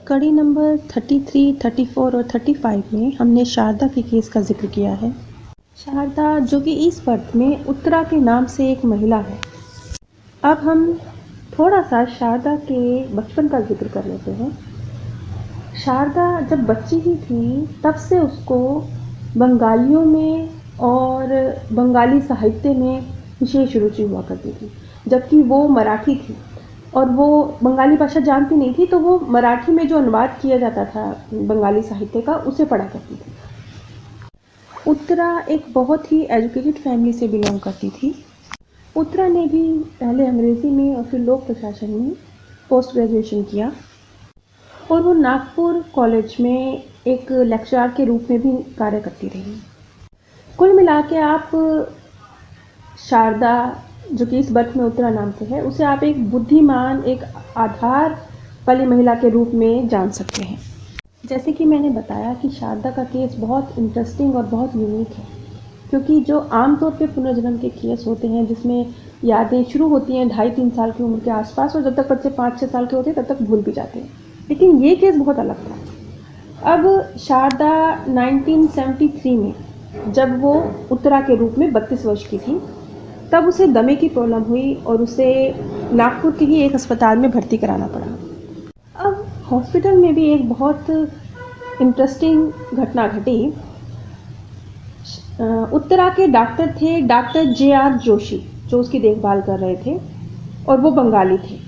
कड़ी नंबर 33, 34 और 35 में हमने शारदा के केस का जिक्र किया है। शारदा जो कि इस बर्थ में उत्तरा के नाम से एक महिला है। अब हम थोड़ा सा शारदा के बचपन का जिक्र कर लेते हैं। शारदा जब बच्ची ही थी तब से उसको बंगालियों में और बंगाली साहित्य में विशेष रुचि हुआ करती थी, जबकि वो मराठी थी और वो बंगाली भाषा जानती नहीं थी, तो वो मराठी में जो अनुवाद किया जाता था बंगाली साहित्य का उसे पढ़ा करती थी। उत्तरा एक बहुत ही एजुकेटेड फैमिली से बिलोंग करती थी। उत्तरा ने भी पहले अंग्रेज़ी में और फिर लोक प्रशासन में पोस्ट ग्रेजुएशन किया और वो नागपुर कॉलेज में एक लेक्चरर के रूप में भी कार्य करती रही। कुल मिला के आप शारदा जो कि इस बर्थ में उत्तरा नाम से है, उसे आप एक बुद्धिमान, एक आधार वाली महिला के रूप में जान सकते हैं। जैसे कि मैंने बताया कि शारदा का केस बहुत इंटरेस्टिंग और बहुत यूनिक है, क्योंकि जो आमतौर पे पुनर्जन्म के केस होते हैं जिसमें यादें शुरू होती हैं 2.5-3 साल की उम्र के आसपास और जब तक बच्चे 5-6 साल के होते हैं तब तक भूल भी जाते हैं, लेकिन ये केस बहुत अलग था। अब शारदा 1973 में जब वो उत्तरा के रूप में 32 वर्ष की थी, तब उसे दमे की प्रॉब्लम हुई और उसे नागपुर के ही एक अस्पताल में भर्ती कराना पड़ा। अब हॉस्पिटल में भी एक बहुत इंटरेस्टिंग घटना घटी। उत्तरा के डॉक्टर थे डॉक्टर J.R. जोशी, जो उसकी देखभाल कर रहे थे और वो बंगाली थे।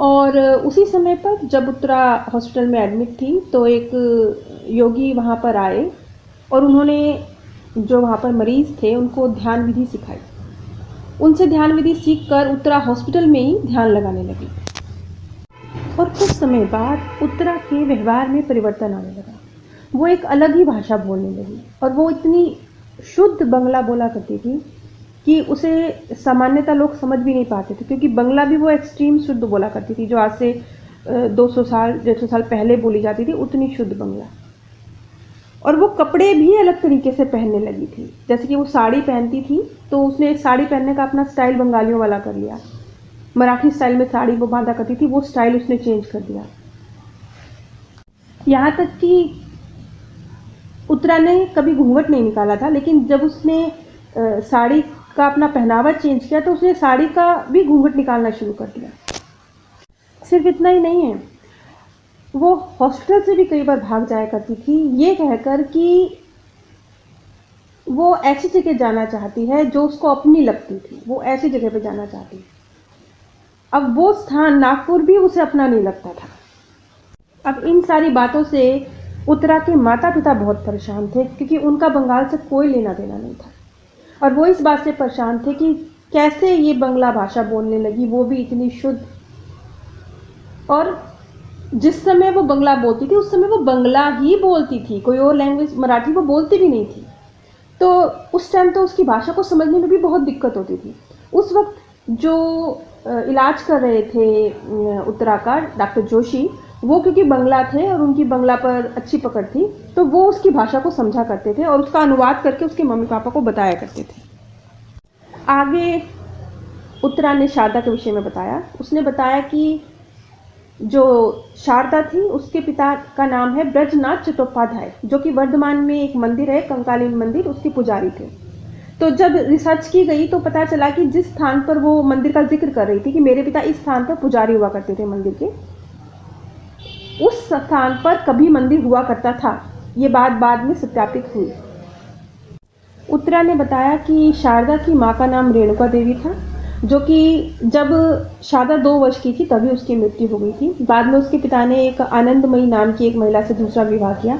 और उसी समय पर जब उत्तरा हॉस्पिटल में एडमिट थी तो एक योगी वहाँ पर आए और उन्होंने जो वहाँ पर मरीज़ थे उनको ध्यान विधि सिखाई। उनसे ध्यान विधि सीख कर उत्तरा हॉस्पिटल में ही ध्यान लगाने लगी और कुछ समय बाद उत्तरा के व्यवहार में परिवर्तन आने लगा। वो एक अलग ही भाषा बोलने लगी और वो इतनी शुद्ध बंगला बोला करती थी कि उसे सामान्यतः लोग समझ भी नहीं पाते थे, क्योंकि बंगला भी वो एक्सट्रीम शुद्ध बोला करती थी, जो आज से 200 साल 150 साल पहले बोली जाती थी, उतनी शुद्ध बंगला। और वो कपड़े भी अलग तरीके से पहनने लगी थी। जैसे कि वो साड़ी पहनती थी तो उसने साड़ी पहनने का अपना स्टाइल बंगालियों वाला कर लिया। मराठी स्टाइल में साड़ी वो बांधा करती थी, वो स्टाइल उसने चेंज कर दिया। यहाँ तक कि उत्तरा ने कभी घूंघट नहीं निकाला था, लेकिन जब उसने साड़ी का अपना पहनावा चेंज किया तो उसने साड़ी का भी घूंघट निकालना शुरू कर दिया। सिर्फ इतना ही नहीं है, वो हॉस्पिटल से भी कई बार भाग जाया करती थी, ये कहकर कि वो ऐसी जगह जाना चाहती है जो उसको अपनी लगती थी, वो ऐसी जगह पे जाना चाहती है। अब वो स्थान नागपुर भी उसे अपना नहीं लगता था। अब इन सारी बातों से उत्तरा के माता पिता बहुत परेशान थे, क्योंकि उनका बंगाल से कोई लेना देना नहीं था और वो इस बात से परेशान थे कि कैसे ये बंगला भाषा बोलने लगी, वो भी इतनी शुद्ध। और जिस समय वो बंगला बोलती थी उस समय वो बंगला ही बोलती थी, कोई और लैंग्वेज मराठी वो बोलती भी नहीं थी। तो उस टाइम तो उसकी भाषा को समझने में भी बहुत दिक्कत होती थी। उस वक्त जो इलाज कर रहे थे उत्तरा का डॉक्टर जोशी, वो क्योंकि बंगला थे और उनकी बंगला पर अच्छी पकड़ थी, तो वो उसकी भाषा को समझा करते थे और उसका अनुवाद करके उसके मम्मी पापा को बताया करते थे। आगे उत्तरा ने शारदा के विषय में बताया। उसने बताया कि जो शारदा थी उसके पिता का नाम है ब्रजनाथ चट्टोपाध्याय, जो कि वर्धमान में एक मंदिर है कंकालीन मंदिर, उसके पुजारी थे। तो जब रिसर्च की गई तो पता चला कि जिस स्थान पर वो मंदिर का जिक्र कर रही थी कि मेरे पिता इस स्थान पर पुजारी हुआ करते थे मंदिर के, उस स्थान पर कभी मंदिर हुआ करता था। ये बात बाद में सत्यापित हुई। उत्तरा ने बताया कि शारदा की माँ का नाम रेणुका देवी था, जो कि जब शारदा 2 वर्ष की थी तभी उसकी मृत्यु हो गई थी। बाद में उसके पिता ने एक आनंदमयी नाम की एक महिला से दूसरा विवाह किया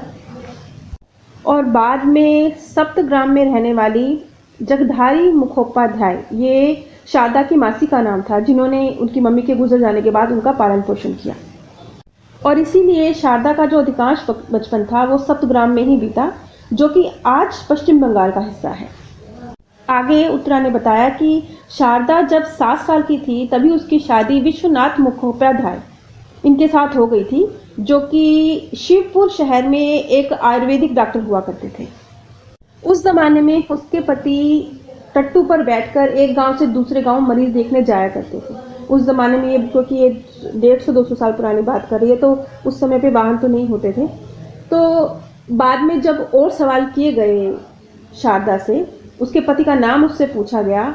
और बाद में सप्तग्राम में रहने वाली जगधारी मुखोपाध्याय, ये शारदा की मासी का नाम था, जिन्होंने उनकी मम्मी के गुजर जाने के बाद उनका पालन पोषण किया। और इसीलिए शारदा का जो अधिकांश बचपन था वो सप्तग्राम में ही बीता, जो कि आज पश्चिम बंगाल का हिस्सा है। आगे उत्तरा ने बताया कि शारदा जब 7 साल की थी तभी उसकी शादी विश्वनाथ मुखोपाध्याय इनके साथ हो गई थी, जो कि शिवपुर शहर में एक आयुर्वेदिक डॉक्टर हुआ करते थे। उस ज़माने में उसके पति टट्टू पर बैठकर एक गांव से दूसरे गांव मरीज देखने जाया करते थे। उस ज़माने में, ये क्योंकि ये 150-200 साल पुरानी बात कर रही है, तो उस समय पे वाहन तो नहीं होते थे। तो बाद में जब और सवाल किए गए शारदा से, उसके पति का नाम उससे पूछा गया,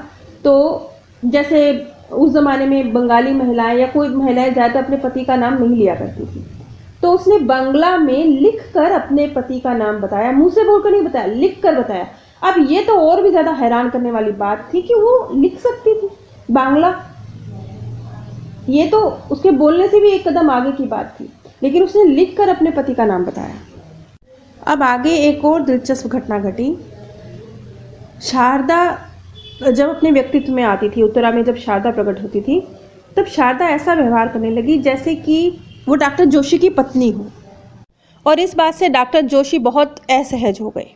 तो जैसे उस ज़माने में बंगाली महिलाएं या कोई महिलाएं ज़्यादा अपने पति का नाम नहीं लिया करती थी, तो उसने बंगला में लिख कर अपने पति का नाम बताया, मुंह से बोलकर नहीं बताया, लिख कर बताया। अब ये तो और भी ज़्यादा हैरान करने वाली बात थी कि वो लिख सकती थी बांग्ला, ये तो उसके बोलने से भी एक कदम आगे की बात थी, लेकिन उसने लिख कर अपने पति का नाम बताया। अब आगे एक और दिलचस्प घटना घटी। शारदा जब अपने व्यक्तित्व में आती थी, उत्तरा में जब शारदा प्रकट होती थी, तब शारदा ऐसा व्यवहार करने लगी जैसे कि वो डॉक्टर जोशी की पत्नी हो, और इस बात से डॉक्टर जोशी बहुत असहज हो गए।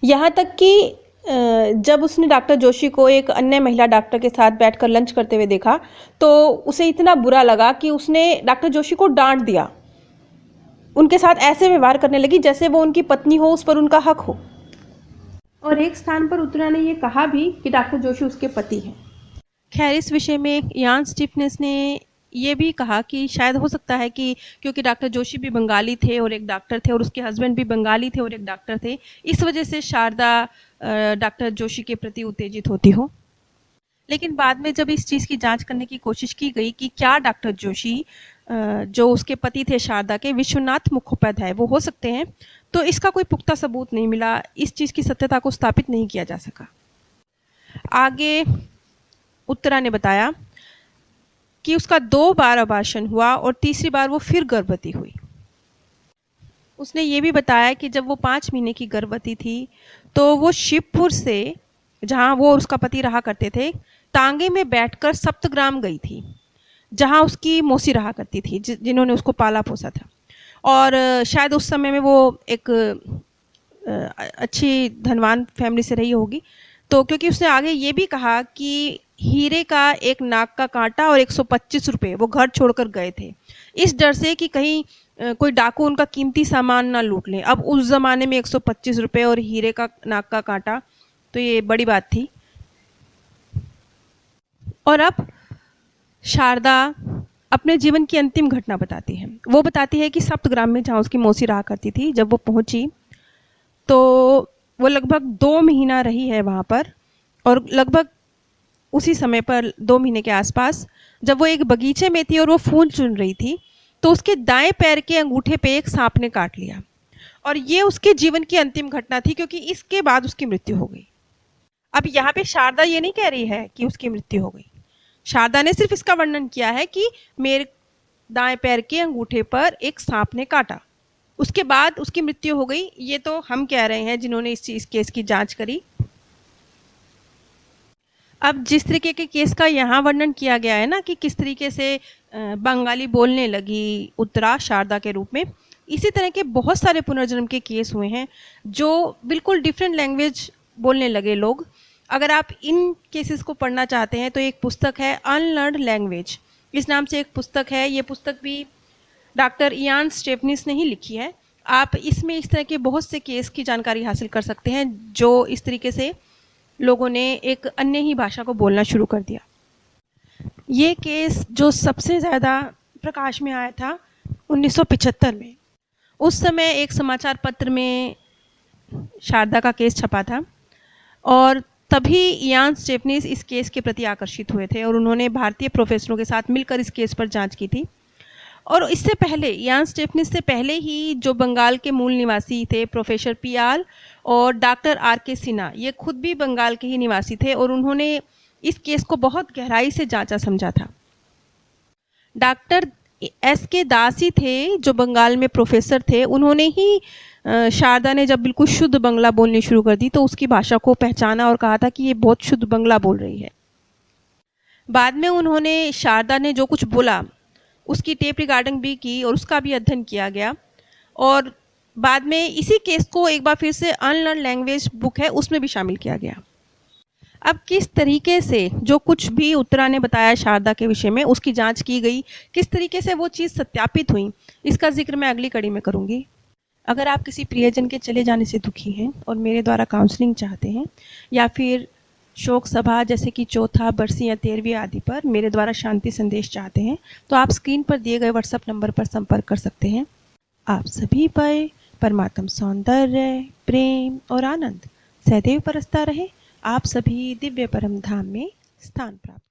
यहाँ तक कि जब उसने डॉक्टर जोशी को एक अन्य महिला डॉक्टर के साथ बैठकर लंच करते हुए देखा, तो उसे इतना बुरा लगा कि उसने डॉक्टर जोशी को डांट दिया। उनके साथ ऐसे व्यवहार करने लगी जैसे वो उनकी पत्नी हो, उस पर उनका हक हो। और एक स्थान पर उत्तरा ने ये कहा भी कि डॉक्टर जोशी उसके पति हैं। खैर, इस विषय में इयान स्टीफनेस ने ये भी कहा कि शायद हो सकता है कि क्योंकि डॉक्टर जोशी भी बंगाली थे और एक डॉक्टर थे, और उसके हस्बैंड भी बंगाली थे और एक डॉक्टर थे, इस वजह से शारदा डॉक्टर जोशी के प्रति उत्तेजित होती हो। लेकिन बाद में जब इस चीज़ की जांच करने की कोशिश की गई कि क्या डॉक्टर जोशी जो उसके पति थे शारदा के, विश्वनाथ मुखोपाध्याय वो हो सकते हैं, तो इसका कोई पुख्ता सबूत नहीं मिला, इस चीज़ की सत्यता को स्थापित नहीं किया जा सका। आगे उत्तरा ने बताया कि उसका 2 बार अबॉर्शन हुआ और तीसरी बार वो फिर गर्भवती हुई। उसने ये भी बताया कि जब वो 5 महीने की गर्भवती थी, तो वो शिवपुर से, जहाँ वो और उसका पति रहा करते थे, टांगे में बैठकर सप्तग्राम गई थी, जहाँ उसकी मौसी रहा करती थी, जिन्होंने उसको पाला पोसा था। और शायद उस समय में वो एक अच्छी धनवान फैमिली से रही होगी। तो क्योंकि उसने आगे ये भी कहा कि हीरे का एक नाक का कांटा और 125 रुपये वो घर छोड़कर गए थे, इस डर से कि कहीं कोई डाकू उनका कीमती सामान ना लूट लें। अब उस ज़माने में 125 रुपये और हीरे का नाक का कांटा, तो ये बड़ी बात थी। और अब शारदा अपने जीवन की अंतिम घटना बताती है। वो बताती है कि सप्तग्राम में, जहाँ उसकी मौसी रहा करती थी, जब वो पहुंची तो वो लगभग 2 महीना रही है वहाँ पर, और लगभग उसी समय पर 2 महीने के आसपास जब वो एक बगीचे में थी और वो फूल चुन रही थी, तो उसके दाएं पैर के अंगूठे पे एक सांप ने काट लिया, और ये उसके जीवन की अंतिम घटना थी, क्योंकि इसके बाद उसकी मृत्यु हो गई। अब यहाँ पे शारदा ये नहीं कह रही है कि उसकी मृत्यु हो गई, शारदा ने सिर्फ इसका वर्णन किया है कि मेरे दाएं पैर के अंगूठे पर एक सांप ने काटा, उसके बाद उसकी मृत्यु हो गई। ये तो हम कह रहे हैं जिन्होंने इस केस की जांच करी। अब जिस तरीके के केस का यहाँ वर्णन किया गया है ना, कि किस तरीके से बंगाली बोलने लगी उत्तरा शारदा के रूप में, इसी तरह के बहुत सारे पुनर्जन्म के केस हुए हैं जो बिल्कुल डिफरेंट लैंग्वेज बोलने लगे लोग। अगर आप इन केसेस को पढ़ना चाहते हैं तो एक पुस्तक है अनलर्नड लैंग्वेज, इस नाम से एक पुस्तक है। ये पुस्तक भी डॉक्टर इयान स्टेफनिस ने ही लिखी है। आप इसमें इस तरह के बहुत से केस की जानकारी हासिल कर सकते हैं जो इस तरीके से लोगों ने एक अन्य ही भाषा को बोलना शुरू कर दिया। ये केस जो सबसे ज़्यादा प्रकाश में आया था 1975 में, उस समय एक समाचार पत्र में शारदा का केस छपा था, और तभी इयान स्टेफनिस इस केस के प्रति आकर्षित हुए थे और उन्होंने भारतीय प्रोफेसरों के साथ मिलकर इस केस पर जांच की थी। और इससे पहले, इयान स्टेफनिस से पहले ही जो बंगाल के मूल निवासी थे प्रोफेसर पियाल और डॉक्टर आर.के. सिन्हा, ये खुद भी बंगाल के ही निवासी थे और उन्होंने इस केस को बहुत गहराई से जांचा समझा था। Doctor S K. दास ही थे जो बंगाल में प्रोफेसर थे, उन्होंने ही शारदा ने जब बिल्कुल शुद्ध बंगला बोलनी शुरू कर दी तो उसकी भाषा को पहचाना और कहा था कि ये बहुत शुद्ध बंगला बोल रही है। बाद में उन्होंने शारदा ने जो कुछ बोला उसकी टेप रिकॉर्डिंग भी की और उसका भी अध्ययन किया गया, और बाद में इसी केस को एक बार फिर से अनलर्न लैंग्वेज बुक है उसमें भी शामिल किया गया। अब किस तरीके से जो कुछ भी उत्तरा ने बताया शारदा के विषय में उसकी जांच की गई, किस तरीके से वो चीज़ सत्यापित हुई, इसका जिक्र मैं अगली कड़ी में करूँगी। अगर आप किसी प्रियजन के चले जाने से दुखी हैं और मेरे द्वारा काउंसलिंग चाहते हैं, या फिर शोक सभा जैसे कि चौथा, बरसी या 13वीं आदि पर मेरे द्वारा शांति संदेश चाहते हैं तो आप स्क्रीन पर दिए गए व्हाट्सएप नंबर पर संपर्क कर सकते हैं। आप सभी पर परमात्म सौंदर्य, प्रेम और आनंद सदैव बरसता रहे। आप सभी दिव्य परम धाम में स्थान प्राप्त